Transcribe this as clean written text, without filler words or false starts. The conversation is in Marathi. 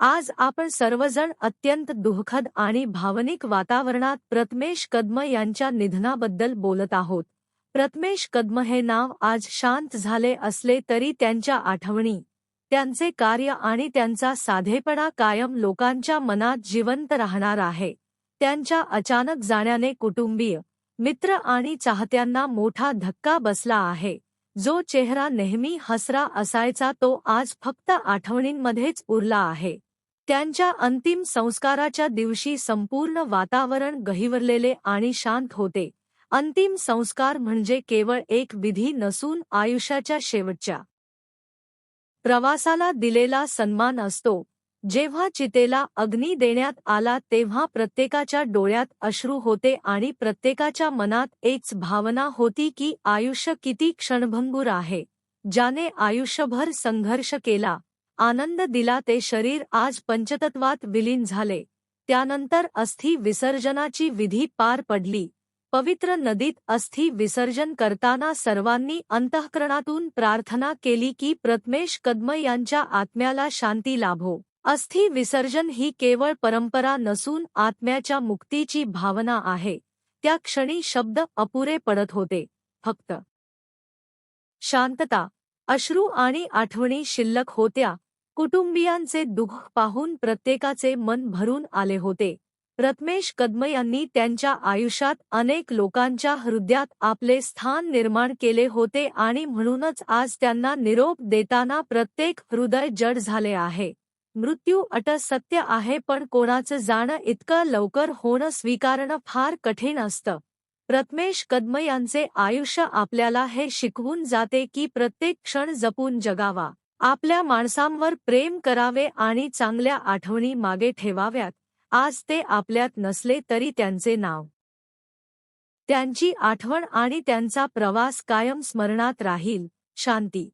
आज आपण सर्वजण अत्यंत दुःखद आणि भावनिक वातावरणात प्रथमेश कदम यांच्या निधनाबद्दल बोलत आहोत. प्रथमेश कदम हे नाव आज शांत झाले असले तरी त्यांच्या आठवणी, त्यांचे कार्य आणि त्यांचा साधेपणा कायम लोकांच्या मनात जिवंत राहणार आहे. त्यांच्या अचानक जाण्याने कुटुंबीय, मित्र आणि चाहत्यांना मोठा धक्का बसला आहे. जो चेहरा नेहमी हसरा असायचा तो आज फक्त आठवणींमध्येच उरला आहे. त्यांच्या अंतिम संस्काराच्या दिवशी संपूर्ण वातावरण गहिवरलेले आणि शांत होते. अंतिम संस्कार म्हणजे केवळ एक विधी नसून आयुष्याच्या शेवटच्या प्रवासाला दिलेला सन्मान असतो. जेव्हा चितेला अग्नी देण्यात आला तेव्हा प्रत्येकाच्या डोळ्यात अश्रू होते आणि प्रत्येकाच्या मनात एकच भावना होती की आयुष्य किती क्षणभंगुर आहे. ज्याने आयुष्यभर संघर्ष केला, आनंद दिला ते शरीर आज पंचतत्वात विलीन झाले. त्यानंतर अस्थि विसर्जनाची विधी पार पडली. पवित्र नदीत अस्थि विसर्जन करताना सर्वांनी अंतःकरणातून प्रार्थना केली की प्रथमेश कदम यांच्या आत्म्याला शांती लाभो. अस्थि विसर्जन ही केवळ परंपरा नसून आत्म्याच्या मुक्तीची भावना आहे. त्या क्षणी शब्द अपुरे पडत होते. फक्त शांतता, अश्रू आणि आठवणी शिल्लक होत्या. कुटुंबियांचे दुःख पाहून प्रत्येकाचे मन भरून आले होते. प्रथमेश कदम यांनी त्यांच्या आयुष्यात अनेक लोकांच्या हृदयात आपले स्थान निर्माण केले होते आणि म्हणूनच आज त्यांना निरोप देताना प्रत्येक हृदय जड झाले आहे. मृत्यू सत्य आहे, पण कोणाचं जाणं इतकं लवकर होणं स्वीकारणं फार कठीण असतं. प्रथमेश कदम यांचे आयुष्य आपल्याला हे शिकवून जाते की प्रत्येक क्षण जपून जगावा, आपल्या माणसांवर प्रेम करावे आणि चांगल्या आठवणी मागे ठेवाव्यात. आज ते आपल्यात नसले तरी त्यांचे नाव, त्यांची आठवण आणि त्यांचा प्रवास कायम स्मरणात राहील. शांती.